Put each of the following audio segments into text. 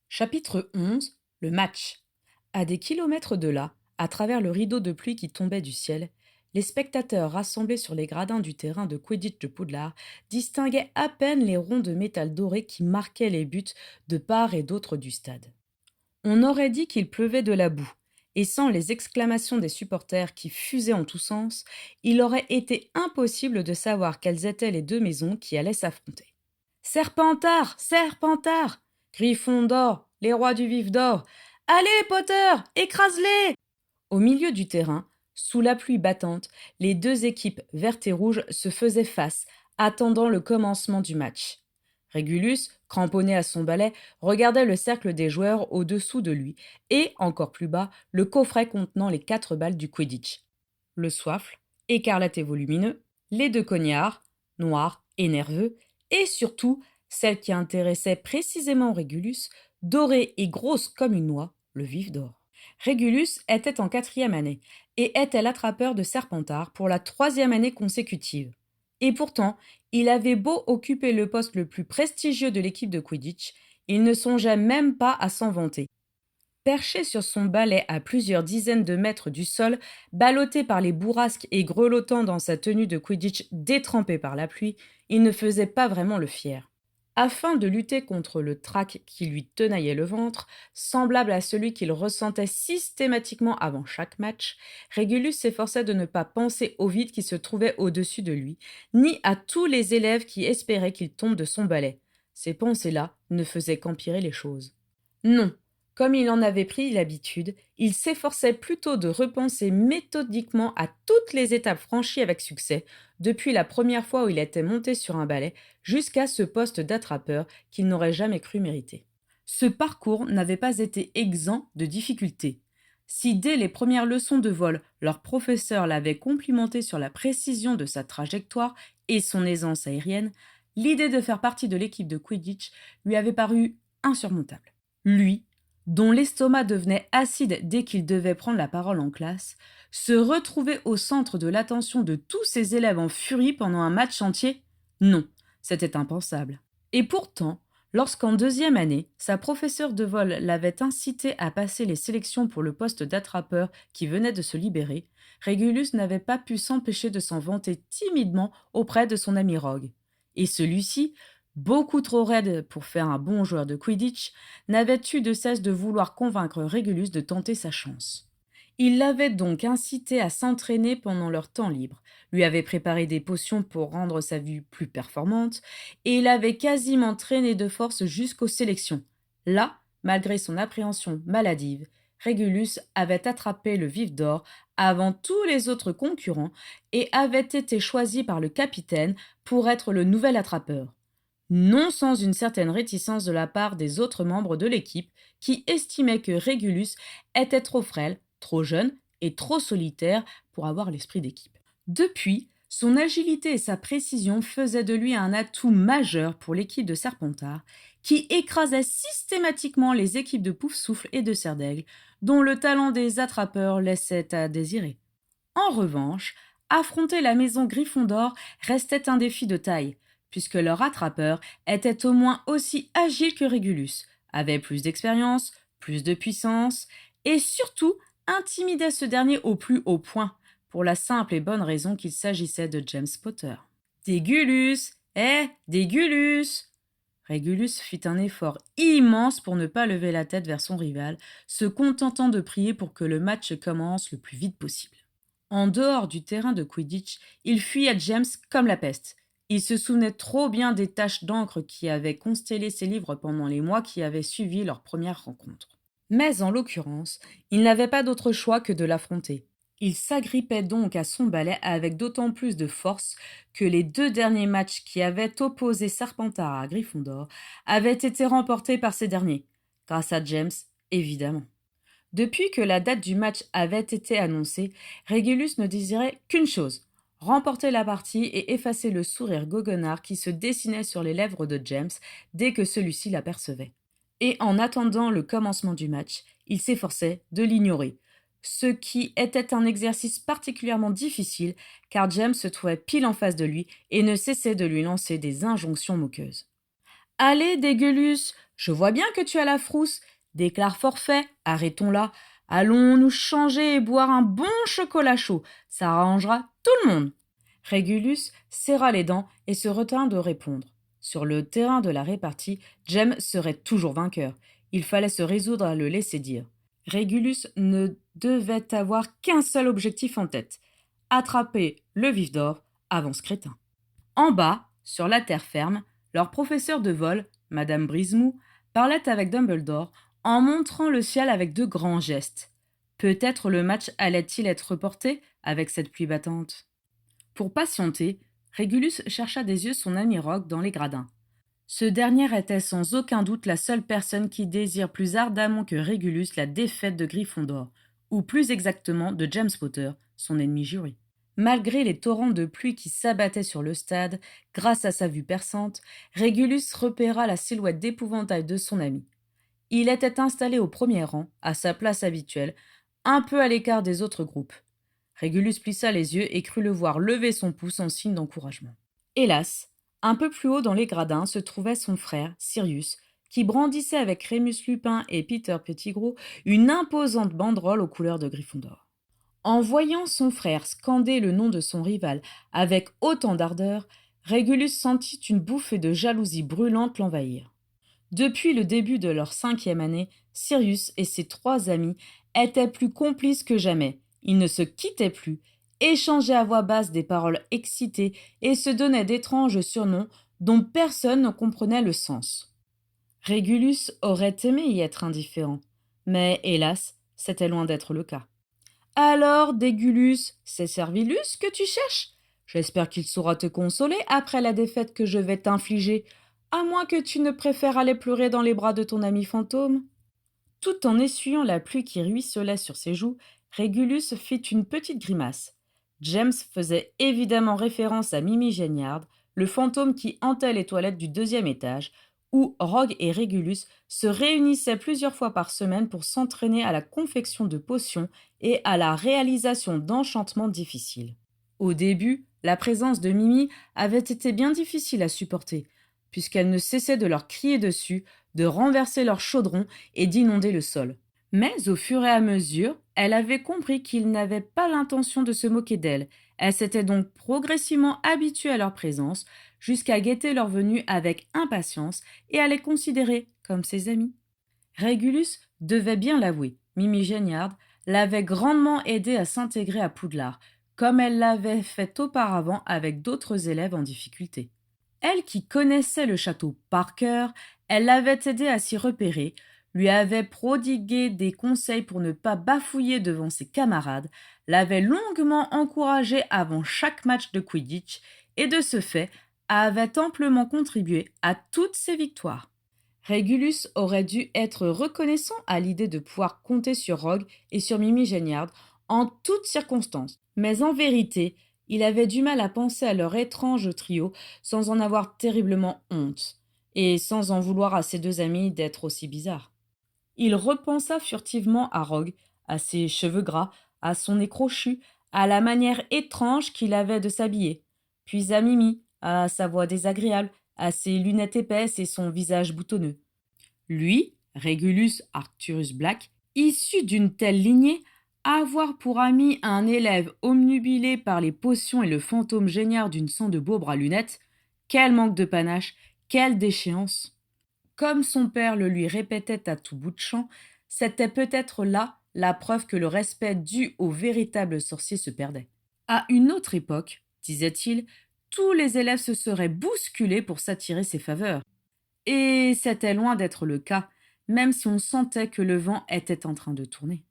Chapitre 11. Le match. À des kilomètres de là, à travers le rideau de pluie qui tombait du ciel, les spectateurs rassemblés sur les gradins du terrain de Quidditch de Poudlard distinguaient à peine les ronds de métal doré qui marquaient les buts de part et d'autre du stade. On aurait dit qu'il pleuvait de la boue, et sans les exclamations des supporters qui fusaient en tous sens, il aurait été impossible de savoir quelles étaient les deux maisons qui allaient s'affronter. Serpentard, Serpentard, Gryffondor, les rois du vif d'or. Allez, Potter, écrase-les! Au milieu du terrain, sous la pluie battante, les deux équipes vertes et rouges se faisaient face, attendant le commencement du match. Régulus, cramponné à son balai, regardait le cercle des joueurs au-dessous de lui et, encore plus bas, le coffret contenant les 4 balles du Quidditch. Le soifle, écarlate et volumineux, les deux cognards, noirs et nerveux, et surtout, celle qui intéressait précisément Régulus, dorée et grosse comme une noix, le vif d'or. Régulus était en 4e année et était l'attrapeur de Serpentard pour la 3e année consécutive. Et pourtant, il avait beau occuper le poste le plus prestigieux de l'équipe de Quidditch, il ne songeait même pas à s'en vanter. Perché sur son balai à plusieurs dizaines de mètres du sol, ballotté par les bourrasques et grelottant dans sa tenue de Quidditch détrempée par la pluie, il ne faisait pas vraiment le fier. Afin de lutter contre le trac qui lui tenaillait le ventre, semblable à celui qu'il ressentait systématiquement avant chaque match, Régulus s'efforçait de ne pas penser au vide qui se trouvait au-dessus de lui, ni à tous les élèves qui espéraient qu'il tombe de son balai. Ces pensées-là ne faisaient qu'empirer les choses. Non, comme il en avait pris l'habitude, il s'efforçait plutôt de repenser méthodiquement à toutes les étapes franchies avec succès, depuis la première fois où il était monté sur un balai jusqu'à ce poste d'attrapeur qu'il n'aurait jamais cru mériter. Ce parcours n'avait pas été exempt de difficultés. Si dès les premières leçons de vol, leur professeur l'avait complimenté sur la précision de sa trajectoire et son aisance aérienne, l'idée de faire partie de l'équipe de Quidditch lui avait paru insurmontable. Lui, dont l'estomac devenait acide dès qu'il devait prendre la parole en classe, se retrouver au centre de l'attention de tous ses élèves en furie pendant un match entier? Non, c'était impensable. Et pourtant, lorsqu'en 2e année, sa professeure de vol l'avait incité à passer les sélections pour le poste d'attrapeur qui venait de se libérer, Régulus n'avait pas pu s'empêcher de s'en vanter timidement auprès de son ami Rogue. Et celui-ci, beaucoup trop raide pour faire un bon joueur de Quidditch, n'avait eu de cesse de vouloir convaincre Régulus de tenter sa chance. Il l'avait donc incité à s'entraîner pendant leur temps libre, lui avait préparé des potions pour rendre sa vue plus performante, et l'avait quasiment traîné de force jusqu'aux sélections. Là, malgré son appréhension maladive, Régulus avait attrapé le vif d'or avant tous les autres concurrents et avait été choisi par le capitaine pour être le nouvel attrapeur. Non sans une certaine réticence de la part des autres membres de l'équipe qui estimaient que Régulus était trop frêle, trop jeune et trop solitaire pour avoir l'esprit d'équipe. Depuis, son agilité et sa précision faisaient de lui un atout majeur pour l'équipe de Serpentard, qui écrasait systématiquement les équipes de Poufsouffle et de Serdaigle, dont le talent des attrapeurs laissait à désirer. En revanche, affronter la maison Gryffondor restait un défi de taille, puisque leur attrapeur était au moins aussi agile que Régulus, avait plus d'expérience, plus de puissance, et surtout intimidait ce dernier au plus haut point, pour la simple et bonne raison qu'il s'agissait de James Potter. Dégulus! Dégulus! Régulus fit un effort immense pour ne pas lever la tête vers son rival, se contentant de prier pour que le match commence le plus vite possible. En dehors du terrain de Quidditch, il fuyait James comme la peste. Il se souvenait trop bien des taches d'encre qui avaient constellé ses livres pendant les mois qui avaient suivi leur première rencontre. Mais en l'occurrence, il n'avait pas d'autre choix que de l'affronter. Il s'agrippait donc à son balai avec d'autant plus de force que les 2 derniers matchs qui avaient opposé Serpentard à Gryffondor avaient été remportés par ces derniers, grâce à James, évidemment. Depuis que la date du match avait été annoncée, Régulus ne désirait qu'une chose, remporter la partie et effacer le sourire goguenard qui se dessinait sur les lèvres de James dès que celui-ci l'apercevait. Et en attendant le commencement du match, il s'efforçait de l'ignorer, ce qui était un exercice particulièrement difficile car James se trouvait pile en face de lui et ne cessait de lui lancer des injonctions moqueuses. Allez, Dégulus, Je vois bien que tu as la frousse. Déclare forfait, arrêtons là. Allons nous changer et boire un bon chocolat chaud. Ça arrangera tout le monde. Régulus serra les dents et se retint de répondre. Sur le terrain de la répartie, Jem serait toujours vainqueur. Il fallait se résoudre à le laisser dire. Régulus ne devait avoir qu'un seul objectif en tête, attraper le vif d'or avant ce crétin. En bas, sur la terre ferme, leur professeur de vol, Madame Brismou, parlait avec Dumbledore en montrant le ciel avec de grands gestes. Peut-être le match allait-il être reporté avec cette pluie battante. Pour patienter, Régulus chercha des yeux son ami Rogue dans les gradins. Ce dernier était sans aucun doute la seule personne qui désire plus ardemment que Régulus la défaite de Gryffondor, ou plus exactement de James Potter, son ennemi juré. Malgré les torrents de pluie qui s'abattaient sur le stade, grâce à sa vue perçante, Régulus repéra la silhouette d'épouvantail de son ami. Il était installé au premier rang, à sa place habituelle, un peu à l'écart des autres groupes. Régulus plissa les yeux et crut le voir lever son pouce en signe d'encouragement. Hélas, un peu plus haut dans les gradins se trouvait son frère, Sirius, qui brandissait avec Rémus Lupin et Peter Pettigrew une imposante banderole aux couleurs de Gryffondor. En voyant son frère scander le nom de son rival avec autant d'ardeur, Régulus sentit une bouffée de jalousie brûlante l'envahir. Depuis le début de leur 5e année, Sirius et ses 3 amis étaient plus complices que jamais. Ils ne se quittaient plus, échangeaient à voix basse des paroles excitées et se donnaient d'étranges surnoms dont personne ne comprenait le sens. Régulus aurait aimé y être indifférent, mais hélas, c'était loin d'être le cas. Alors, Dégulus, c'est Servilus que tu cherches? J'espère qu'il saura te consoler après la défaite que je vais t'infliger, à moins que tu ne préfères aller pleurer dans les bras de ton ami fantôme. Tout en essuyant la pluie qui ruisselait sur ses joues, Régulus fit une petite grimace. James faisait évidemment référence à Mimi Géniard, le fantôme qui hantait les toilettes du 2e étage, où Rogue et Régulus se réunissaient plusieurs fois par semaine pour s'entraîner à la confection de potions et à la réalisation d'enchantements difficiles. Au début, la présence de Mimi avait été bien difficile à supporter, puisqu'elle ne cessait de leur crier dessus, de renverser leur chaudron et d'inonder le sol. Mais au fur et à mesure, elle avait compris qu'ils n'avaient pas l'intention de se moquer d'elle. Elle s'était donc progressivement habituée à leur présence, jusqu'à guetter leur venue avec impatience et à les considérer comme ses amis. Régulus devait bien l'avouer, Mimi Géniard l'avait grandement aidé à s'intégrer à Poudlard, comme elle l'avait fait auparavant avec d'autres élèves en difficulté. Elle qui connaissait le château par cœur, elle l'avait aidé à s'y repérer, lui avait prodigué des conseils pour ne pas bafouiller devant ses camarades, l'avait longuement encouragé avant chaque match de Quidditch et de ce fait avait amplement contribué à toutes ses victoires. Régulus aurait dû être reconnaissant à l'idée de pouvoir compter sur Rogue et sur Mimi Géniard en toutes circonstances, mais en vérité, il avait du mal à penser à leur étrange trio sans en avoir terriblement honte, et sans en vouloir à ses 2 amis d'être aussi bizarres. Il repensa furtivement à Rogue, à ses cheveux gras, à son nez crochu, à la manière étrange qu'il avait de s'habiller, puis à Mimi, à sa voix désagréable, à ses lunettes épaisses et son visage boutonneux. Lui, Régulus Arcturus Black, issu d'une telle lignée, avoir pour ami un élève omnubilé par les potions et le fantôme géniard d'une sang de bourbre à lunettes, quel manque de panache, quelle déchéance! Comme son père le lui répétait à tout bout de champ, c'était peut-être là la preuve que le respect dû au véritable sorcier se perdait. À une autre époque, disait-il, tous les élèves se seraient bousculés pour s'attirer ses faveurs. Et c'était loin d'être le cas, même si on sentait que le vent était en train de tourner.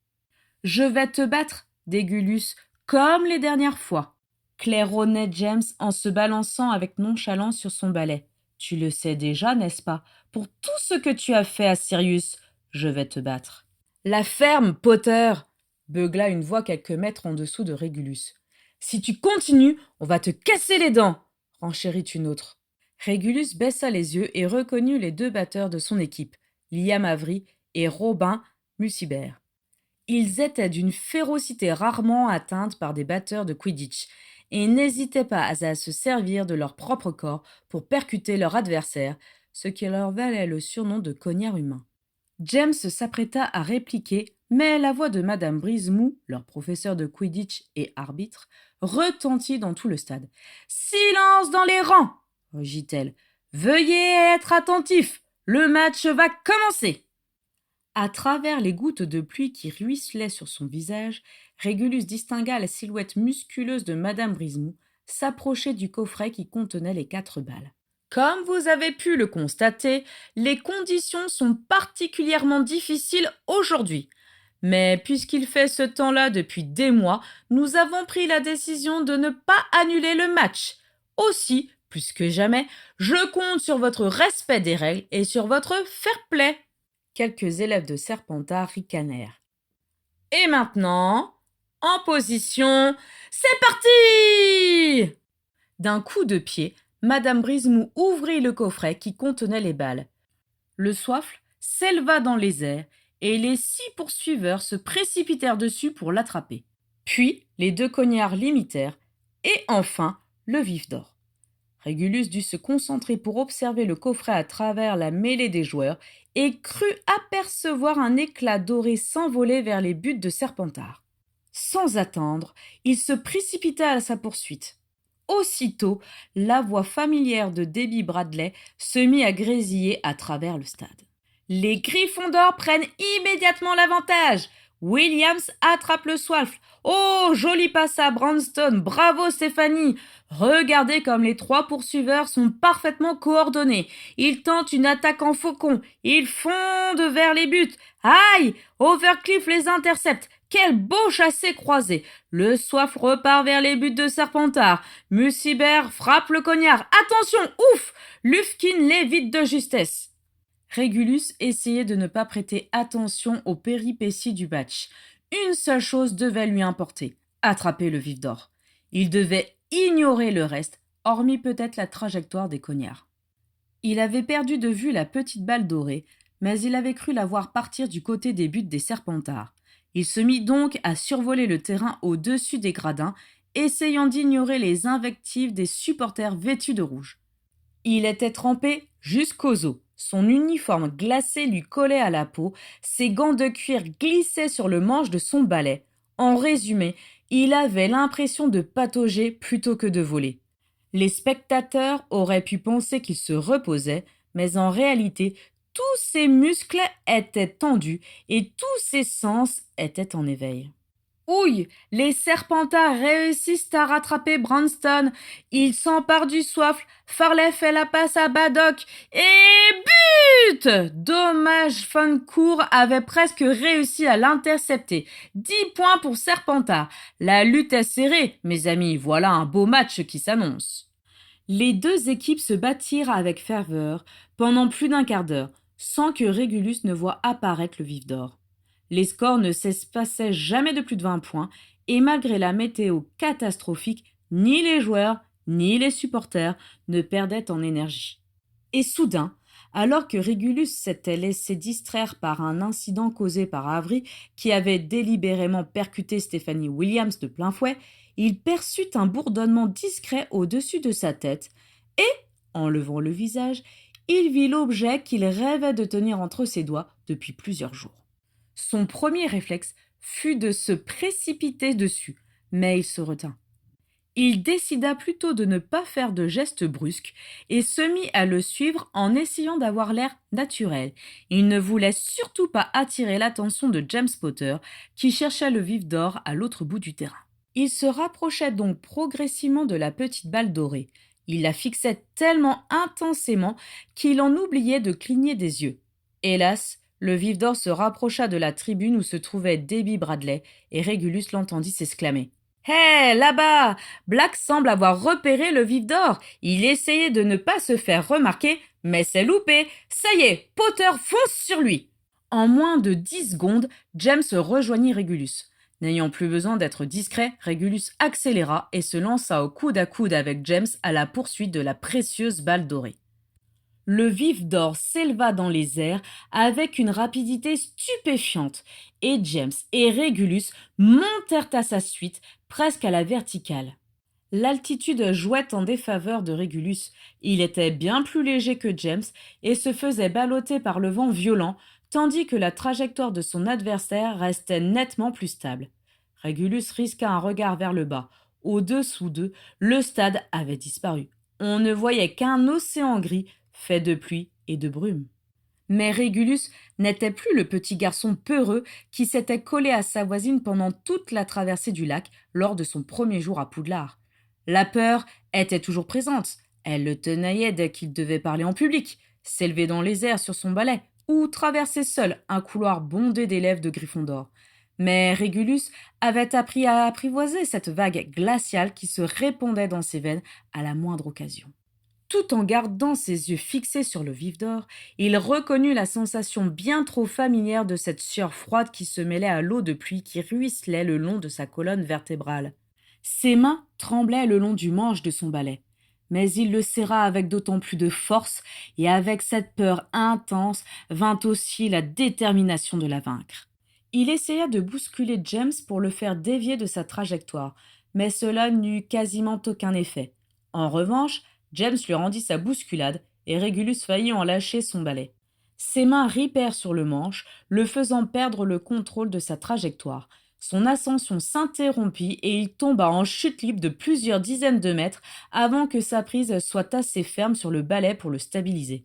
Je vais te battre, Dégulus, comme les dernières fois, claironnait James en se balançant avec nonchalance sur son balai. Tu le sais déjà, n'est-ce pas? Pour tout ce que tu as fait à Sirius, je vais te battre. La ferme, Potter! Beugla une voix quelques mètres en dessous de Régulus. Si tu continues, on va te casser les dents! Renchérit une autre. Régulus baissa les yeux et reconnut les 2 batteurs de son équipe, Liam Avery et Robin Mucibert. Ils étaient d'une férocité rarement atteinte par des batteurs de Quidditch et n'hésitaient pas à se servir de leur propre corps pour percuter leur adversaire, ce qui leur valait le surnom de cognard humain. James s'apprêta à répliquer, mais la voix de Madame Brisemou, leur professeur de Quidditch et arbitre, retentit dans tout le stade. Silence dans les rangs, rugit-elle. Veuillez être attentifs, le match va commencer. À travers les gouttes de pluie qui ruisselaient sur son visage, Régulus distingua la silhouette musculeuse de Madame Brisemou s'approcher du coffret qui contenait les 4 balles. Comme vous avez pu le constater, les conditions sont particulièrement difficiles aujourd'hui. Mais puisqu'il fait ce temps-là depuis des mois, nous avons pris la décision de ne pas annuler le match. Aussi, plus que jamais, je compte sur votre respect des règles et sur votre fair-play. Quelques élèves de Serpentard ricanèrent. Et maintenant, en position, c'est parti! D'un coup de pied, Madame Brisemou ouvrit le coffret qui contenait les balles. Le soifle s'éleva dans les airs et les 6 poursuiveurs se précipitèrent dessus pour l'attraper. Puis les 2 cognards l'imitèrent et enfin le vif d'or. Régulus dut se concentrer pour observer le coffret à travers la mêlée des joueurs et crut apercevoir un éclat doré s'envoler vers les buts de Serpentard. Sans attendre, il se précipita à sa poursuite. Aussitôt, la voix familière de Debbie Bradley se mit à grésiller à travers le stade. Les Gryffondors prennent immédiatement l'avantage. Williams attrape le soifle. Oh, joli passe à Branston. Bravo Stéphanie. Regardez comme les 3 poursuiveurs sont parfaitement coordonnés. Ils tentent une attaque en faucon. Ils fondent vers les buts. Aïe! Overcliff les intercepte. Quel beau chassé croisé! Le soif repart vers les buts de Serpentard. Mussibert frappe le cognard. Attention! Ouf! Lufkin l'évite de justesse. Régulus essayait de ne pas prêter attention aux péripéties du match. Une seule chose devait lui importer, attraper le vif d'or. Il devait ignorer le reste, hormis peut-être la trajectoire des cognards. Il avait perdu de vue la petite balle dorée, mais il avait cru la voir partir du côté des buts des Serpentards. Il se mit donc à survoler le terrain au-dessus des gradins, essayant d'ignorer les invectives des supporters vêtus de rouge. Il était trempé jusqu'aux os. Son uniforme glacé lui collait à la peau, ses gants de cuir glissaient sur le manche de son balai. En résumé, il avait l'impression de patauger plutôt que de voler. Les spectateurs auraient pu penser qu'il se reposait, mais en réalité, tous ses muscles étaient tendus et tous ses sens étaient en éveil. Ouille, les Serpentards réussissent à rattraper Branston. Il s'empare du soifle. Farley fait la passe à Baddock. Et but! Dommage, Fancourt avait presque réussi à l'intercepter. 10 points pour Serpentard. La lutte est serrée, mes amis. Voilà un beau match qui s'annonce. Les 2 équipes se battirent avec ferveur pendant plus d'1 quart d'heure, sans que Régulus ne voie apparaître le vif d'or. Les scores ne s'espaçaient jamais de plus de 20 points, et malgré la météo catastrophique, ni les joueurs, ni les supporters ne perdaient en énergie. Et soudain, alors que Régulus s'était laissé distraire par un incident causé par Avery, qui avait délibérément percuté Stéphanie Williams de plein fouet, il perçut un bourdonnement discret au-dessus de sa tête, et, en levant le visage, il vit l'objet qu'il rêvait de tenir entre ses doigts depuis plusieurs jours. Son premier réflexe fut de se précipiter dessus, mais il se retint. Il décida plutôt de ne pas faire de gestes brusques et se mit à le suivre en essayant d'avoir l'air naturel. Il ne voulait surtout pas attirer l'attention de James Potter, qui cherchait le vif d'or à l'autre bout du terrain. Il se rapprochait donc progressivement de la petite balle dorée. Il la fixait tellement intensément qu'il en oubliait de cligner des yeux. Hélas, le vif d'or se rapprocha de la tribune où se trouvait Debbie Bradley, et Régulus l'entendit s'exclamer. « Hé, là-bas! Black semble avoir repéré le vif d'or. Il essayait de ne pas se faire remarquer, mais c'est loupé. Ça y est, Potter fonce sur lui !» En moins de 10 secondes, James rejoignit Régulus. N'ayant plus besoin d'être discret, Régulus accéléra et se lança au coude à coude avec James à la poursuite de la précieuse balle dorée. Le vif d'or s'éleva dans les airs avec une rapidité stupéfiante, et James et Régulus montèrent à sa suite, presque à la verticale. L'altitude jouait en défaveur de Régulus. Il était bien plus léger que James et se faisait balloter par le vent violent, tandis que la trajectoire de son adversaire restait nettement plus stable. Régulus risqua un regard vers le bas. Au-dessous d'eux, le stade avait disparu. On ne voyait qu'un océan gris fait de pluie et de brume. Mais Régulus n'était plus le petit garçon peureux qui s'était collé à sa voisine pendant toute la traversée du lac lors de son premier jour à Poudlard. La peur était toujours présente. Elle le tenaillait dès qu'il devait parler en public, s'élever dans les airs sur son balai ou traverser seul un couloir bondé d'élèves de Gryffondor. Mais Régulus avait appris à apprivoiser cette vague glaciale qui se répandait dans ses veines à la moindre occasion. Tout en gardant ses yeux fixés sur le vif d'or, il reconnut la sensation bien trop familière de cette sueur froide qui se mêlait à l'eau de pluie qui ruisselait le long de sa colonne vertébrale. Ses mains tremblaient le long du manche de son balai, mais il le serra avec d'autant plus de force, et avec cette peur intense vint aussi la détermination de la vaincre. Il essaya de bousculer James pour le faire dévier de sa trajectoire, mais cela n'eut quasiment aucun effet. En revanche, James lui rendit sa bousculade et Régulus faillit en lâcher son balai. Ses mains ripèrent sur le manche, le faisant perdre le contrôle de sa trajectoire. Son ascension s'interrompit et il tomba en chute libre de plusieurs dizaines de mètres avant que sa prise soit assez ferme sur le balai pour le stabiliser.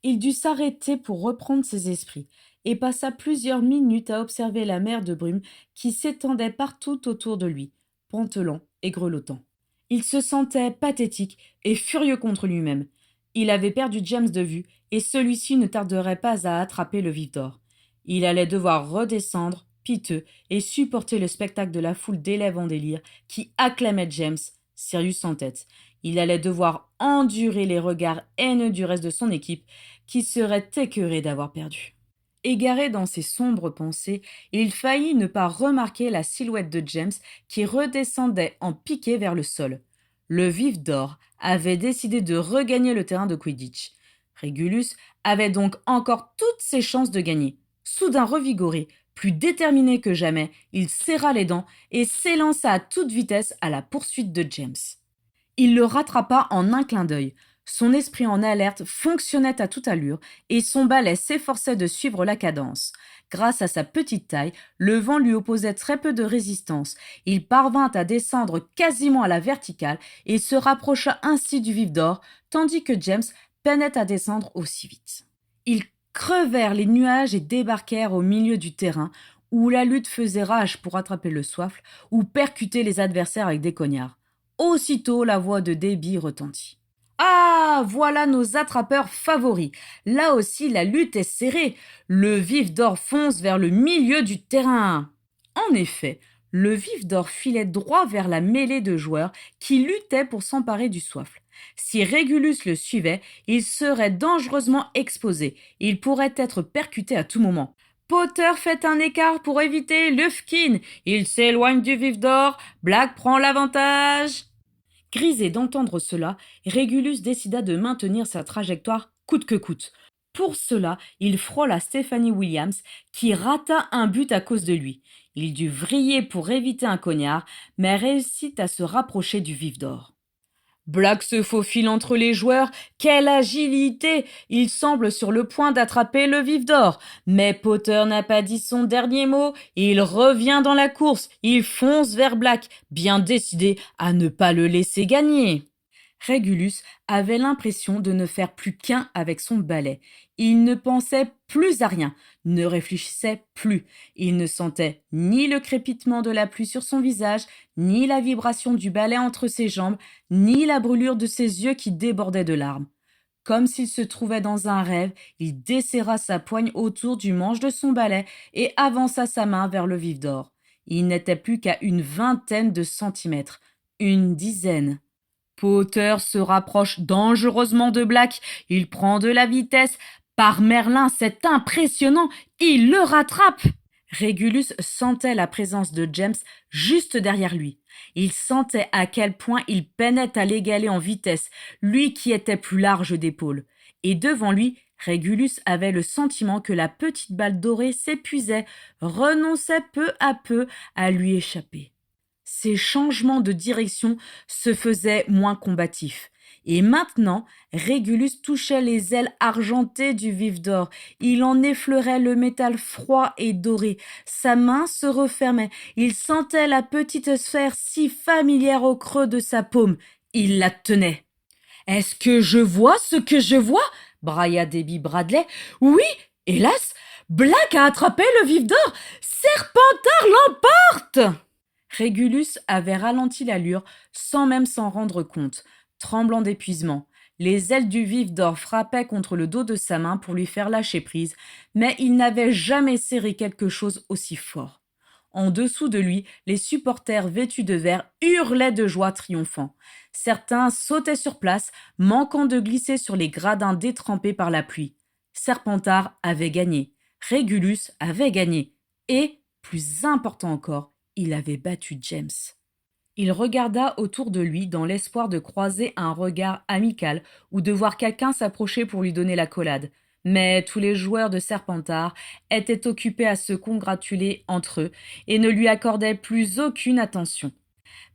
Il dut s'arrêter pour reprendre ses esprits et passa plusieurs minutes à observer la mer de brume qui s'étendait partout autour de lui, pantelant et grelottant. Il se sentait pathétique et furieux contre lui-même. Il avait perdu James de vue et celui-ci ne tarderait pas à attraper le vif d'or. Il allait devoir redescendre, piteux, et supporter le spectacle de la foule d'élèves en délire qui acclamait James, Sirius en tête. Il allait devoir endurer les regards haineux du reste de son équipe qui serait écœuré d'avoir perdu. Égaré dans ses sombres pensées, il faillit ne pas remarquer la silhouette de James qui redescendait en piqué vers le sol. Le vif d'or avait décidé de regagner le terrain de Quidditch. Régulus avait donc encore toutes ses chances de gagner. Soudain revigoré, plus déterminé que jamais, il serra les dents et s'élança à toute vitesse à la poursuite de James. Il le rattrapa en un clin d'œil. Son esprit en alerte fonctionnait à toute allure et son balai s'efforçait de suivre la cadence. Grâce à sa petite taille, le vent lui opposait très peu de résistance. Il parvint à descendre quasiment à la verticale et se rapprocha ainsi du vif d'or, tandis que James peinait à descendre aussi vite. Ils crevèrent les nuages et débarquèrent au milieu du terrain, où la lutte faisait rage pour attraper le soifle ou percuter les adversaires avec des cognards. Aussitôt, la voix de Déby retentit. Ah, voilà nos attrapeurs favoris. Là aussi, la lutte est serrée. Le vif d'or fonce vers le milieu du terrain. En effet, le vif d'or filait droit vers la mêlée de joueurs qui luttaient pour s'emparer du soifle. Si Régulus le suivait, il serait dangereusement exposé. Il pourrait être percuté à tout moment. Potter fait un écart pour éviter Lufkin. Il s'éloigne du vif d'or. Black prend l'avantage. Grisé d'entendre cela, Régulus décida de maintenir sa trajectoire coûte que coûte. Pour cela, il frôla Stephanie Williams, qui rata un but à cause de lui. Il dut vriller pour éviter un cognard, mais réussit à se rapprocher du vif d'or. Black se faufile entre les joueurs. Quelle agilité! Il semble sur le point d'attraper le vif d'or. Mais Potter n'a pas dit son dernier mot. Il revient dans la course. Il fonce vers Black, bien décidé à ne pas le laisser gagner. Régulus avait l'impression de ne faire plus qu'un avec son balai. Il ne pensait plus à rien, ne réfléchissait plus. Il ne sentait ni le crépitement de la pluie sur son visage, ni la vibration du balai entre ses jambes, ni la brûlure de ses yeux qui débordaient de larmes. Comme s'il se trouvait dans un rêve, il desserra sa poigne autour du manche de son balai et avança sa main vers le vif d'or. Il n'était plus qu'à une vingtaine de centimètres, une dizaine. Potter se rapproche dangereusement de Black. Il prend de la vitesse. Par Merlin, c'est impressionnant. Il le rattrape. Régulus sentait la présence de James juste derrière lui. Il sentait à quel point il peinait à l'égaler en vitesse, lui qui était plus large d'épaules. Et devant lui, Régulus avait le sentiment que la petite balle dorée s'épuisait, renonçait peu à peu à lui échapper. Ces changements de direction se faisaient moins combatifs. Et maintenant, Régulus touchait les ailes argentées du vif d'or. Il en effleurait le métal froid et doré. Sa main se refermait. Il sentait la petite sphère si familière au creux de sa paume. Il la tenait. Est-ce que je vois ce que je vois brailla Davy Bradley. Oui, hélas, Black a attrapé le vif d'or. Serpentard l'emporte. Régulus avait ralenti l'allure sans même s'en rendre compte, tremblant d'épuisement. Les ailes du vif d'or frappaient contre le dos de sa main pour lui faire lâcher prise, mais il n'avait jamais serré quelque chose aussi fort. En dessous de lui, les supporters vêtus de vert hurlaient de joie triomphant. Certains sautaient sur place, manquant de glisser sur les gradins détrempés par la pluie. Serpentard avait gagné, Régulus avait gagné, et, plus important encore, il avait battu James. Il regarda autour de lui dans l'espoir de croiser un regard amical ou de voir quelqu'un s'approcher pour lui donner l'accolade. Mais tous les joueurs de Serpentard étaient occupés à se congratuler entre eux et ne lui accordaient plus aucune attention.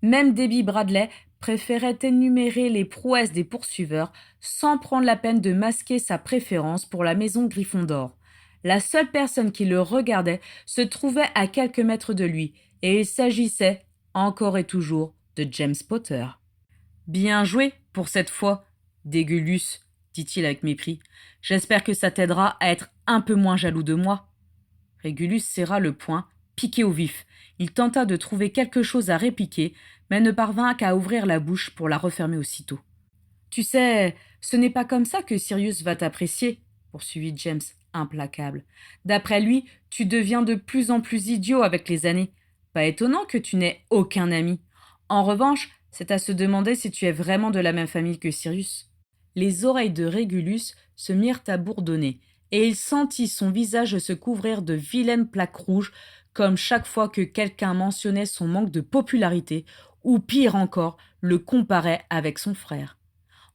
Même Davy Bradley préférait énumérer les prouesses des poursuiveurs sans prendre la peine de masquer sa préférence pour la maison Gryffondor. La seule personne qui le regardait se trouvait à quelques mètres de lui, et il s'agissait, encore et toujours, de James Potter. Bien joué pour cette fois, Dégulus, dit-il avec mépris. J'espère que ça t'aidera à être un peu moins jaloux de moi. Régulus serra le poing, piqué au vif. Il tenta de trouver quelque chose à répliquer, mais ne parvint qu'à ouvrir la bouche pour la refermer aussitôt. Tu sais, ce n'est pas comme ça que Sirius va t'apprécier, poursuivit James, implacable. D'après lui, tu deviens de plus en plus idiot avec les années. Pas étonnant que tu n'aies aucun ami. En revanche, c'est à se demander si tu es vraiment de la même famille que Sirius. Les oreilles de Régulus se mirent à bourdonner, et il sentit son visage se couvrir de vilaines plaques rouges, comme chaque fois que quelqu'un mentionnait son manque de popularité, ou pire encore, le comparait avec son frère.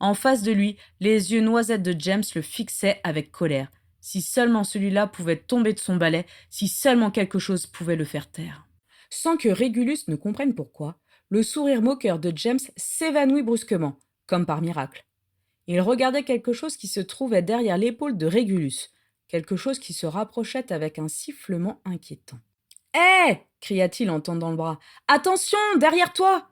En face de lui, les yeux noisettes de James le fixaient avec colère. Si seulement celui-là pouvait tomber de son balai, si seulement quelque chose pouvait le faire taire. Sans que Régulus ne comprenne pourquoi, le sourire moqueur de James s'évanouit brusquement, comme par miracle. Il regardait quelque chose qui se trouvait derrière l'épaule de Régulus, quelque chose qui se rapprochait avec un sifflement inquiétant. Hé cria-t-il en tendant le bras. Attention, derrière toi.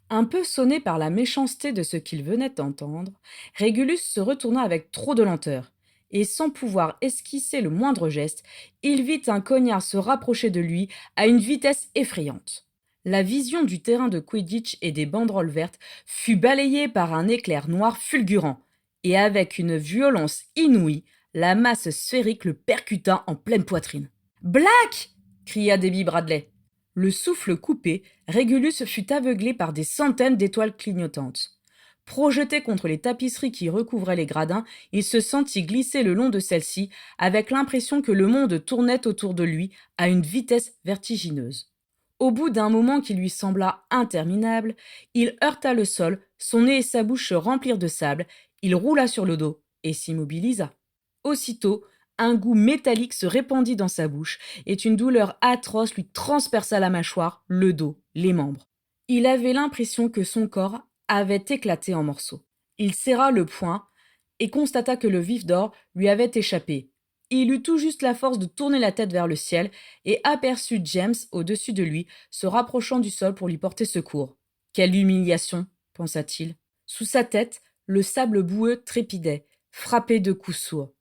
Un peu sonné par la méchanceté de ce qu'il venait d'entendre, Régulus se retourna avec trop de lenteur, et sans pouvoir esquisser le moindre geste, il vit un cognard se rapprocher de lui à une vitesse effrayante. La vision du terrain de Quidditch et des banderoles vertes fut balayée par un éclair noir fulgurant, et avec une violence inouïe, la masse sphérique le percuta en pleine poitrine. Black cria Davy Bradley. Le souffle coupé, Régulus fut aveuglé par des centaines d'étoiles clignotantes. Projeté contre les tapisseries qui recouvraient les gradins, il se sentit glisser le long de celles-ci, avec l'impression que le monde tournait autour de lui à une vitesse vertigineuse. Au bout d'un moment qui lui sembla interminable, il heurta le sol, son nez et sa bouche se remplirent de sable, il roula sur le dos et s'immobilisa. Aussitôt, un goût métallique se répandit dans sa bouche, et une douleur atroce lui transperça la mâchoire, le dos, les membres. Il avait l'impression que son corps avait éclaté en morceaux. Il serra le poing et constata que le vif d'or lui avait échappé. Il eut tout juste la force de tourner la tête vers le ciel et aperçut James au-dessus de lui, se rapprochant du sol pour lui porter secours. Quelle humiliation, pensa-t-il. Sous sa tête, le sable boueux trépidait, frappé de coups sourds.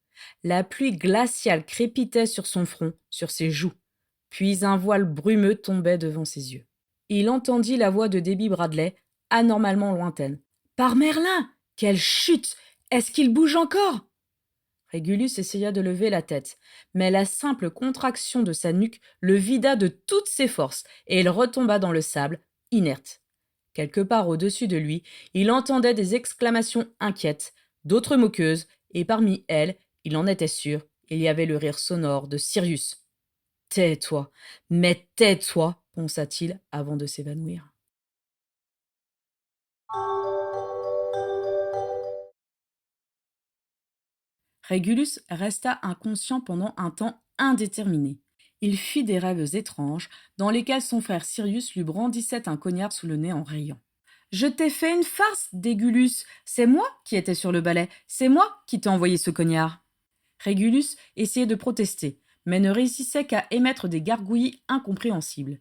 La pluie glaciale crépitait sur son front, sur ses joues. Puis un voile brumeux tombait devant ses yeux. Il entendit la voix de Davy Bradley, anormalement lointaine. Par Merlin! Quelle chute! Est-ce qu'il bouge encore? Régulus essaya de lever la tête, mais la simple contraction de sa nuque le vida de toutes ses forces, et il retomba dans le sable, inerte. Quelque part au-dessus de lui, il entendait des exclamations inquiètes, d'autres moqueuses, et parmi elles, il en était sûr, il y avait le rire sonore de Sirius. Tais-toi, mais tais-toi, pensa-t-il avant de s'évanouir. Régulus resta inconscient pendant un temps indéterminé. Il fit des rêves étranges, dans lesquels son frère Sirius lui brandissait un cognard sous le nez en riant. Je t'ai fait une farce, Dégulus. C'est moi qui étais sur le balai. C'est moi qui t'ai envoyé ce cognard. Régulus essayait de protester, mais ne réussissait qu'à émettre des gargouillis incompréhensibles.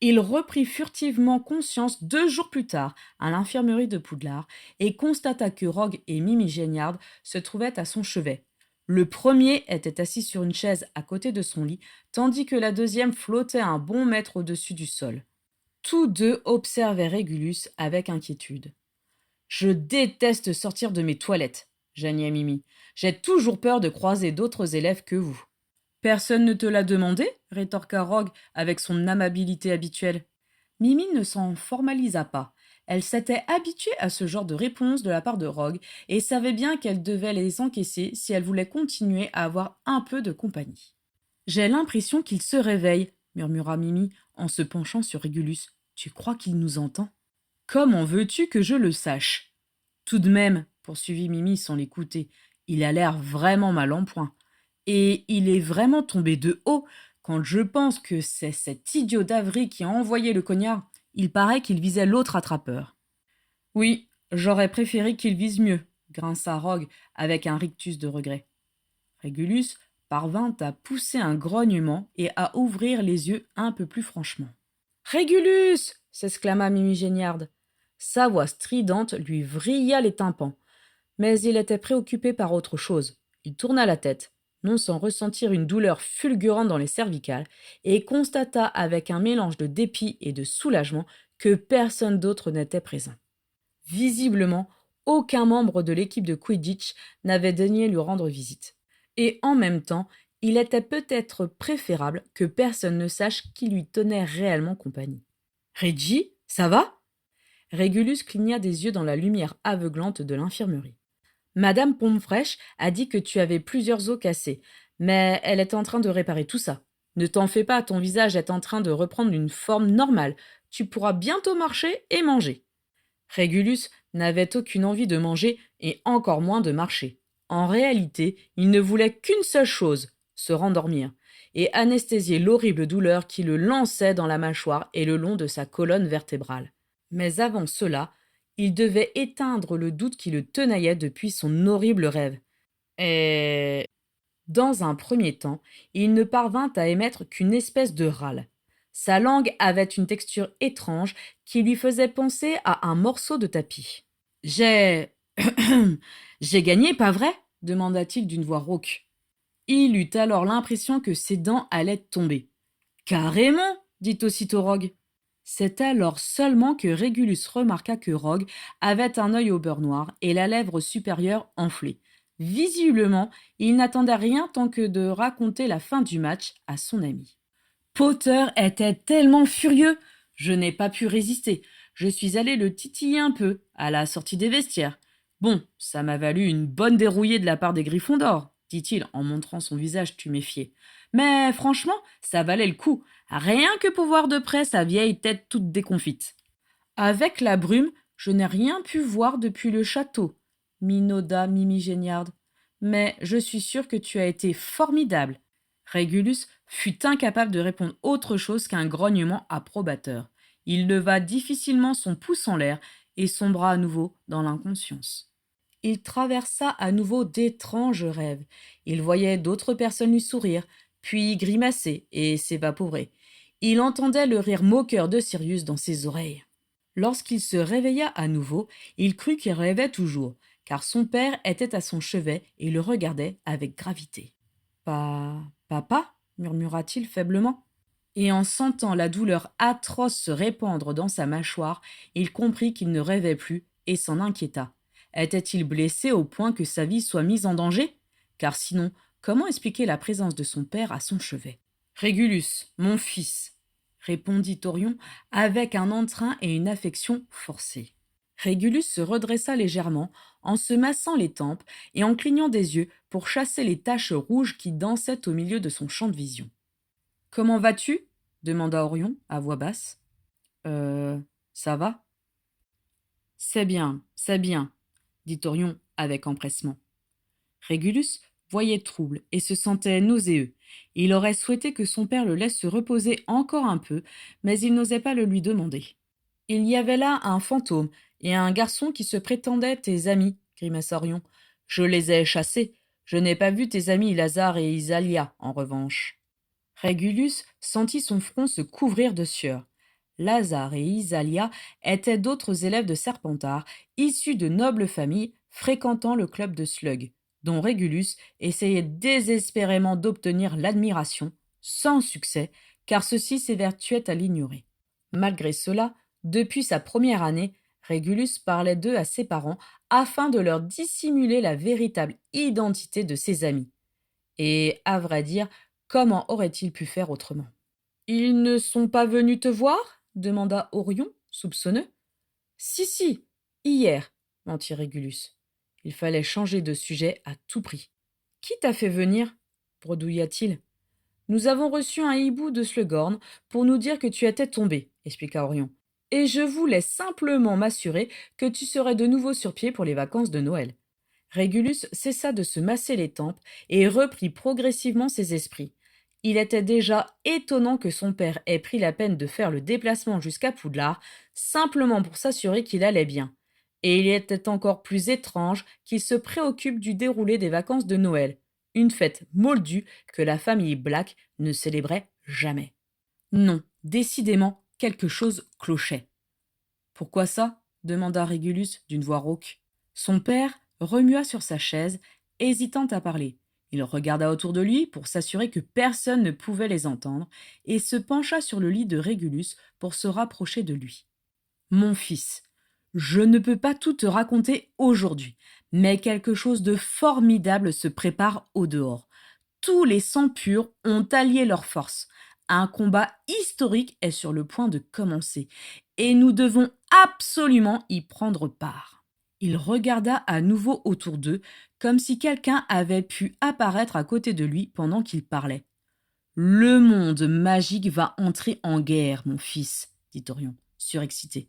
Il reprit furtivement conscience 2 jours plus tard à l'infirmerie de Poudlard et constata que Rogue et Mimi Géniard se trouvaient à son chevet. Le premier était assis sur une chaise à côté de son lit, tandis que la deuxième flottait un bon mètre au-dessus du sol. Tous deux observaient Régulus avec inquiétude. Je déteste sortir de mes toilettes, geignait Mimi. J'ai toujours peur de croiser d'autres élèves que vous. Personne ne te l'a demandé, rétorqua Rogue avec son amabilité habituelle. Mimi ne s'en formalisa pas. Elle s'était habituée à ce genre de réponse de la part de Rogue et savait bien qu'elle devait les encaisser si elle voulait continuer à avoir un peu de compagnie. J'ai l'impression qu'il se réveille, murmura Mimi en se penchant sur Régulus. Tu crois qu'il nous entend? Comment veux-tu que je le sache? Tout de même, poursuivit Mimi sans l'écouter, il a l'air vraiment mal en point. Et il est vraiment tombé de haut quand je pense que c'est cet idiot d'Avery qui a envoyé le cognard. Il paraît qu'il visait l'autre attrapeur. Oui, j'aurais préféré qu'il vise mieux, grinça Rogue avec un rictus de regret. Régulus parvint à pousser un grognement et à ouvrir les yeux un peu plus franchement. Régulus s'exclama Mimi Géniarde. Sa voix stridente lui vrilla les tympans. Mais il était préoccupé par autre chose. Il tourna la tête, non sans ressentir une douleur fulgurante dans les cervicales, et constata avec un mélange de dépit et de soulagement que personne d'autre n'était présent. Visiblement, aucun membre de l'équipe de Quidditch n'avait daigné lui rendre visite. Et en même temps, il était peut-être préférable que personne ne sache qui lui tenait réellement compagnie. Reggie, ça va? Régulus cligna des yeux dans la lumière aveuglante de l'infirmerie. Madame Pompfresh a dit que tu avais plusieurs os cassés, mais elle est en train de réparer tout ça. Ne t'en fais pas, ton visage est en train de reprendre une forme normale. Tu pourras bientôt marcher et manger. Régulus n'avait aucune envie de manger et encore moins de marcher. En réalité, il ne voulait qu'une seule chose, se rendormir, et anesthésier l'horrible douleur qui le lançait dans la mâchoire et le long de sa colonne vertébrale. Mais avant cela, il devait éteindre le doute qui le tenaillait depuis son horrible rêve. Et dans un premier temps, il ne parvint à émettre qu'une espèce de râle. Sa langue avait une texture étrange qui lui faisait penser à un morceau de tapis. J'ai... J'ai gagné, pas vrai? Demanda-t-il d'une voix rauque. Il eut alors l'impression que ses dents allaient tomber. Carrément, dit aussitôt Rogue. C'est alors seulement que Régulus remarqua que Rogue avait un œil au beurre noir et la lèvre supérieure enflée. Visiblement, il n'attendait rien tant que de raconter la fin du match à son ami. Potter était tellement furieux. Je n'ai pas pu résister. Je suis allé le titiller un peu, à la sortie des vestiaires. Bon, ça m'a valu une bonne dérouillée de la part des Griffons d'or, dit-il en montrant son visage tuméfié. Mais franchement, ça valait le coup. Rien que pour voir de près sa vieille tête toute déconfite. Avec la brume, je n'ai rien pu voir depuis le château, minauda Mimi Géniard. Mais je suis sûre que tu as été formidable. Régulus fut incapable de répondre autre chose qu'un grognement approbateur. Il leva difficilement son pouce en l'air et sombra à nouveau dans l'inconscience. Il traversa à nouveau d'étranges rêves. Il voyait d'autres personnes lui sourire, puis grimacer et s'évaporer. Il entendait le rire moqueur de Sirius dans ses oreilles. Lorsqu'il se réveilla à nouveau, il crut qu'il rêvait toujours, car son père était à son chevet et le regardait avec gravité. Papa murmura-t-il faiblement. Et en sentant la douleur atroce se répandre dans sa mâchoire, il comprit qu'il ne rêvait plus et s'en inquiéta. Était-il blessé au point que sa vie soit mise en danger? Car sinon, comment expliquer la présence de son père à son chevet? Régulus, mon fils, répondit Orion avec un entrain et une affection forcés. Régulus se redressa légèrement en se massant les tempes et en clignant des yeux pour chasser les taches rouges qui dansaient au milieu de son champ de vision. Comment vas-tu? Demanda Orion à voix basse. Ça va? C'est bien, dit Orion avec empressement. Régulus voyait trouble et se sentait nauséeux. Il aurait souhaité que son père le laisse se reposer encore un peu, mais il n'osait pas le lui demander. Il y avait là un fantôme et un garçon qui se prétendaient tes amis, grimaça Orion. Je les ai chassés. Je n'ai pas vu tes amis Lazare et Isalia, en revanche. Régulus sentit son front se couvrir de sueur. Lazare et Isalia étaient d'autres élèves de Serpentard, issus de nobles familles fréquentant le club de Slug, dont Régulus essayait désespérément d'obtenir l'admiration, sans succès, car ceux-ci s'évertuaient à l'ignorer. Malgré cela, depuis sa première année, Régulus parlait d'eux à ses parents afin de leur dissimuler la véritable identité de ses amis. Et, à vrai dire, comment aurait-il pu faire autrement? Ils ne sont pas venus te voir? Demanda Orion, soupçonneux. Si, si, hier, mentit Régulus. Il fallait changer de sujet à tout prix. Qui t'a fait venir? Bredouilla-t-il. Nous avons reçu un hibou de Slughorn pour nous dire que tu étais tombé, expliqua Orion. Et je voulais simplement m'assurer que tu serais de nouveau sur pied pour les vacances de Noël. Régulus cessa de se masser les tempes et reprit progressivement ses esprits. Il était déjà étonnant que son père ait pris la peine de faire le déplacement jusqu'à Poudlard simplement pour s'assurer qu'il allait bien. Et il était encore plus étrange qu'il se préoccupe du déroulé des vacances de Noël, une fête moldue que la famille Black ne célébrait jamais. Non, décidément, quelque chose clochait. Pourquoi ça? Demanda Régulus d'une voix rauque. Son père remua sur sa chaise, hésitant à parler. Il regarda autour de lui pour s'assurer que personne ne pouvait les entendre, et se pencha sur le lit de Régulus pour se rapprocher de lui. Mon fils, je ne peux pas tout te raconter aujourd'hui, mais quelque chose de formidable se prépare au dehors. Tous les sangs purs ont allié leurs forces. Un combat historique est sur le point de commencer, et nous devons absolument y prendre part. Il regarda à nouveau autour d'eux, comme si quelqu'un avait pu apparaître à côté de lui pendant qu'il parlait. Le monde magique va entrer en guerre, mon fils, dit Orion, surexcité.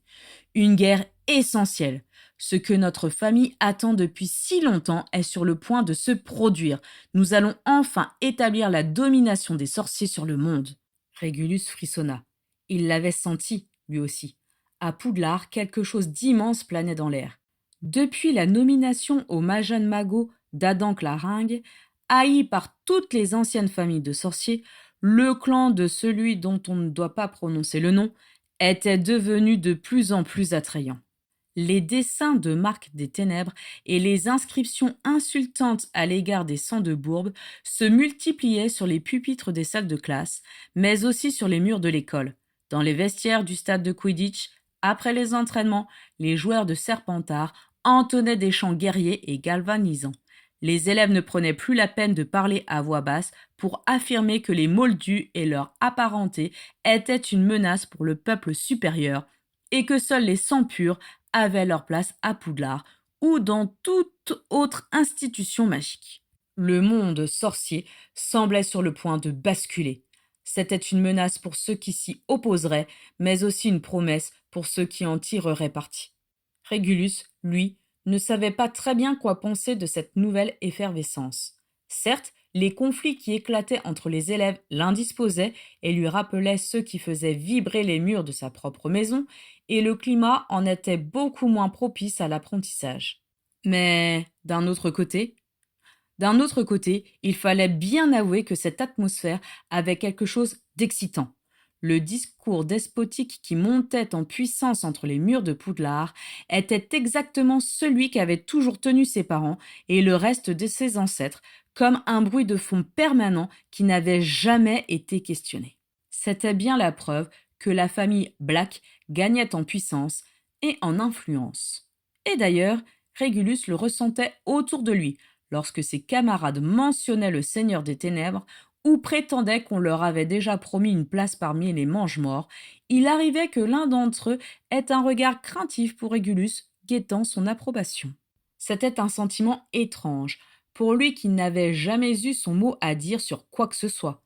Une guerre essentielle. Ce que notre famille attend depuis si longtemps est sur le point de se produire. Nous allons enfin établir la domination des sorciers sur le monde. Régulus frissonna. Il l'avait senti, lui aussi. À Poudlard, quelque chose d'immense planait dans l'air. Depuis la nomination au Majan Mago d'Adam Claringue, haï par toutes les anciennes familles de sorciers, le clan de celui dont on ne doit pas prononcer le nom était devenu de plus en plus attrayant. Les dessins de Marc des Ténèbres et les inscriptions insultantes à l'égard des sangs de Bourbe se multipliaient sur les pupitres des salles de classe, mais aussi sur les murs de l'école. Dans les vestiaires du stade de Quidditch, après les entraînements, les joueurs de Serpentard entonnaient des chants guerriers et galvanisants. Les élèves ne prenaient plus la peine de parler à voix basse pour affirmer que les Moldus et leurs apparentés étaient une menace pour le peuple supérieur et que seuls les sangs purs avaient leur place à Poudlard ou dans toute autre institution magique. Le monde sorcier semblait sur le point de basculer. C'était une menace pour ceux qui s'y opposeraient, mais aussi une promesse pour ceux qui en tireraient parti. Régulus, lui, ne savait pas très bien quoi penser de cette nouvelle effervescence. Certes, les conflits qui éclataient entre les élèves l'indisposaient et lui rappelaient ceux qui faisaient vibrer les murs de sa propre maison, et le climat en était beaucoup moins propice à l'apprentissage. Mais d'un autre côté, il fallait bien avouer que cette atmosphère avait quelque chose d'excitant. Le discours despotique qui montait en puissance entre les murs de Poudlard était exactement celui qu'avaient toujours tenu ses parents et le reste de ses ancêtres, comme un bruit de fond permanent qui n'avait jamais été questionné. C'était bien la preuve que la famille Black gagnait en puissance et en influence. Et d'ailleurs, Régulus le ressentait autour de lui, lorsque ses camarades mentionnaient le Seigneur des Ténèbres ou prétendaient qu'on leur avait déjà promis une place parmi les mange-morts, il arrivait que l'un d'entre eux ait un regard craintif pour Régulus, guettant son approbation. C'était un sentiment étrange, pour lui qui n'avait jamais eu son mot à dire sur quoi que ce soit.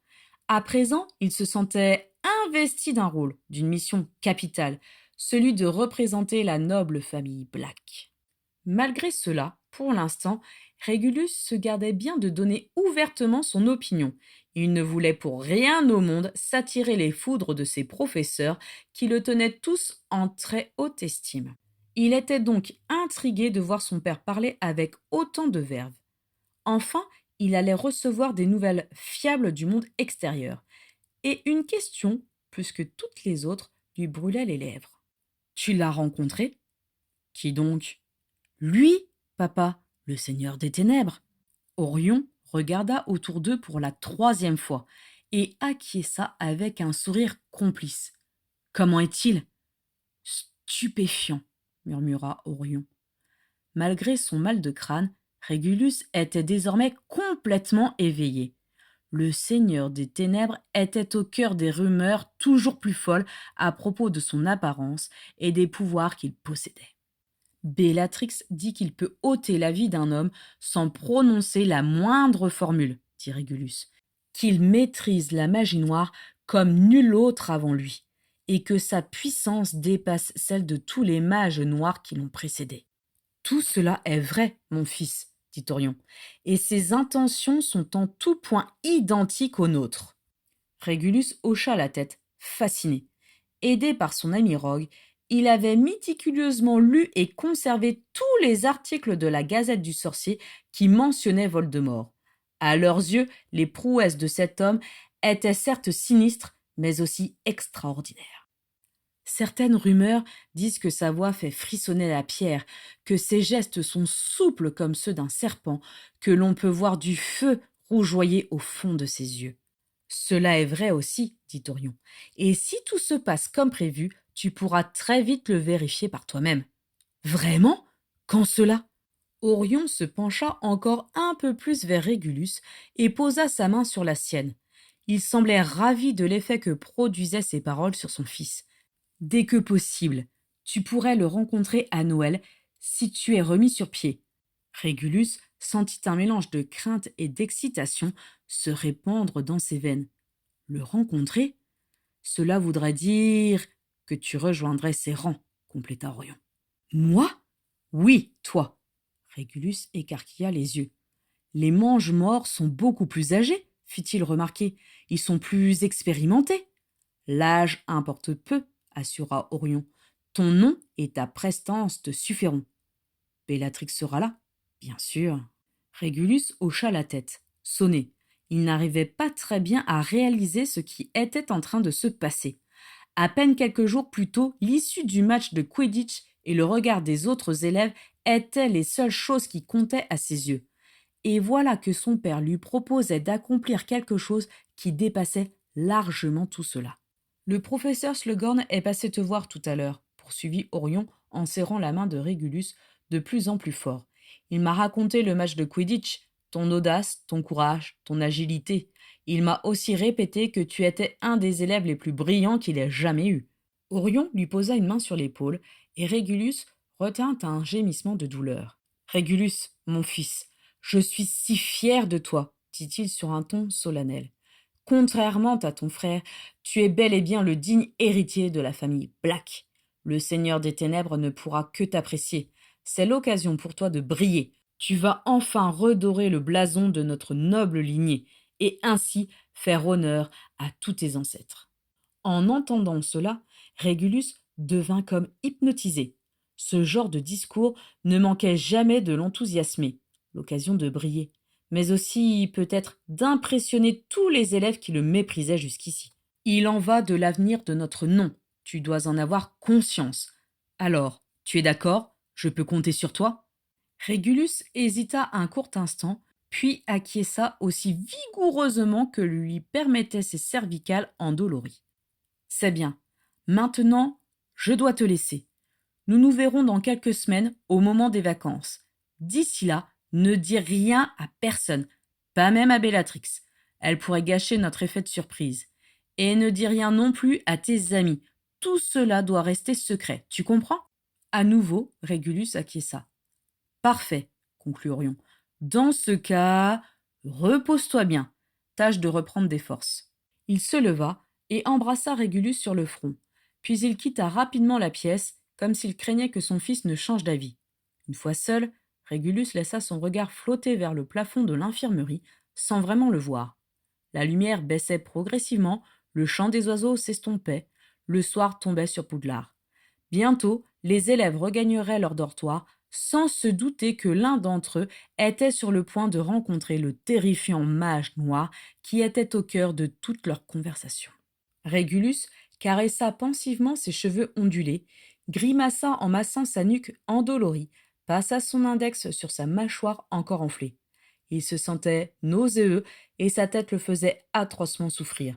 À présent, il se sentait investi d'un rôle, d'une mission capitale, celui de représenter la noble famille Black. Malgré cela, pour l'instant, Régulus se gardait bien de donner ouvertement son opinion. Il ne voulait pour rien au monde s'attirer les foudres de ses professeurs qui le tenaient tous en très haute estime. Il était donc intrigué de voir son père parler avec autant de verve. Enfin, il allait recevoir des nouvelles fiables du monde extérieur. Et une question, plus que toutes les autres, lui brûlait les lèvres. Tu l'as rencontré? Qui donc? Lui, papa, le Seigneur des Ténèbres. Orion regarda autour d'eux pour la troisième fois et acquiesça avec un sourire complice. Comment est-il? Stupéfiant, murmura Orion. Malgré son mal de crâne, Régulus était désormais complètement éveillé. Le Seigneur des Ténèbres était au cœur des rumeurs toujours plus folles à propos de son apparence et des pouvoirs qu'il possédait. Bellatrix dit qu'il peut ôter la vie d'un homme sans prononcer la moindre formule, dit Régulus, qu'il maîtrise la magie noire comme nul autre avant lui, et que sa puissance dépasse celle de tous les mages noirs qui l'ont précédé. Tout cela est vrai, mon fils, dit Orion, et ses intentions sont en tout point identiques aux nôtres. Régulus hocha la tête, fasciné. Aidé par son ami Rogue, il avait méticuleusement lu et conservé tous les articles de la Gazette du Sorcier qui mentionnaient Voldemort. À leurs yeux, les prouesses de cet homme étaient certes sinistres, mais aussi extraordinaires. Certaines rumeurs disent que sa voix fait frissonner la pierre, que ses gestes sont souples comme ceux d'un serpent, que l'on peut voir du feu rougeoyer au fond de ses yeux. Cela est vrai aussi, dit Orion, et si tout se passe comme prévu, tu pourras très vite le vérifier par toi-même. Vraiment? Quand cela? Orion se pencha encore un peu plus vers Régulus et posa sa main sur la sienne. Il semblait ravi de l'effet que produisaient ces paroles sur son fils. Dès que possible, tu pourrais le rencontrer à Noël si tu es remis sur pied. Régulus sentit un mélange de crainte et d'excitation se répandre dans ses veines. Le rencontrer? Cela voudrait dire que tu rejoindrais ses rangs, compléta Orion. Moi? Oui, toi. Régulus écarquilla les yeux. Les mange-morts sont beaucoup plus âgés, fit-il remarquer. Ils sont plus expérimentés. L'âge importe peu, assura Orion. Ton nom et ta prestance te suffiront. Bellatrix sera là, bien sûr. Régulus hocha la tête, sonné. Il n'arrivait pas très bien à réaliser ce qui était en train de se passer. À peine quelques jours plus tôt, l'issue du match de Quidditch et le regard des autres élèves étaient les seules choses qui comptaient à ses yeux. Et voilà que son père lui proposait d'accomplir quelque chose qui dépassait largement tout cela. Le professeur Slughorn est passé te voir tout à l'heure, poursuivit Orion en serrant la main de Régulus de plus en plus fort. Il m'a raconté le match de Quidditch, ton audace, ton courage, ton agilité. Il m'a aussi répété que tu étais un des élèves les plus brillants qu'il ait jamais eu. Orion lui posa une main sur l'épaule et Régulus retint un gémissement de douleur. Régulus, mon fils, je suis si fier de toi, dit-il sur un ton solennel. Contrairement à ton frère, tu es bel et bien le digne héritier de la famille Black. Le Seigneur des Ténèbres ne pourra que t'apprécier. C'est l'occasion pour toi de briller. Tu vas enfin redorer le blason de notre noble lignée et ainsi faire honneur à tous tes ancêtres. En entendant cela, Régulus devint comme hypnotisé. Ce genre de discours ne manquait jamais de l'enthousiasmer, l'occasion de briller, mais aussi peut-être d'impressionner tous les élèves qui le méprisaient jusqu'ici. Il en va de l'avenir de notre nom, tu dois en avoir conscience. Alors, tu es d'accord? Je peux compter sur toi? Régulus hésita un court instant, puis acquiesça aussi vigoureusement que lui permettaient ses cervicales endolories. C'est bien. Maintenant, je dois te laisser. Nous nous verrons dans quelques semaines au moment des vacances. D'ici là, ne dis rien à personne, pas même à Bellatrix. Elle pourrait gâcher notre effet de surprise. Et ne dis rien non plus à tes amis. Tout cela doit rester secret, tu comprends? À nouveau, Régulus acquiesça. Parfait, conclut Orion. Dans ce cas, repose-toi bien. Tâche de reprendre des forces. Il se leva et embrassa Régulus sur le front. Puis il quitta rapidement la pièce, comme s'il craignait que son fils ne change d'avis. Une fois seul, Régulus laissa son regard flotter vers le plafond de l'infirmerie sans vraiment le voir. La lumière baissait progressivement, le chant des oiseaux s'estompait, le soir tombait sur Poudlard. Bientôt, les élèves regagneraient leur dortoir sans se douter que l'un d'entre eux était sur le point de rencontrer le terrifiant mage noir qui était au cœur de toute leur conversation. Régulus caressa pensivement ses cheveux ondulés, grimaça en massant sa nuque endolorie, passa son index sur sa mâchoire encore enflée. Il se sentait nauséeux et sa tête le faisait atrocement souffrir.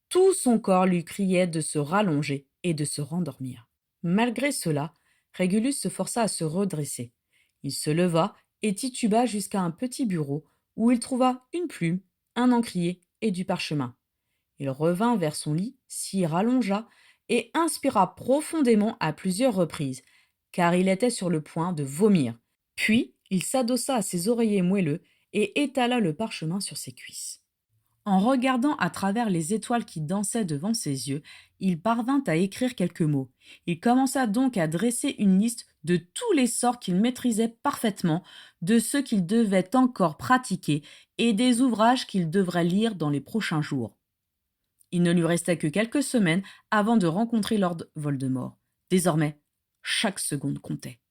Tout son corps lui criait de se rallonger et de se rendormir. Malgré cela, Régulus se força à se redresser. Il se leva et tituba jusqu'à un petit bureau où il trouva une plume, un encrier et du parchemin. Il revint vers son lit, s'y rallongea et inspira profondément à plusieurs reprises, car il était sur le point de vomir. Puis il s'adossa à ses oreillers moelleux et étala le parchemin sur ses cuisses. En regardant à travers les étoiles qui dansaient devant ses yeux, il parvint à écrire quelques mots. Il commença donc à dresser une liste de tous les sorts qu'il maîtrisait parfaitement, de ceux qu'il devait encore pratiquer et des ouvrages qu'il devrait lire dans les prochains jours. Il ne lui restait que quelques semaines avant de rencontrer Lord Voldemort. Désormais, chaque seconde comptait.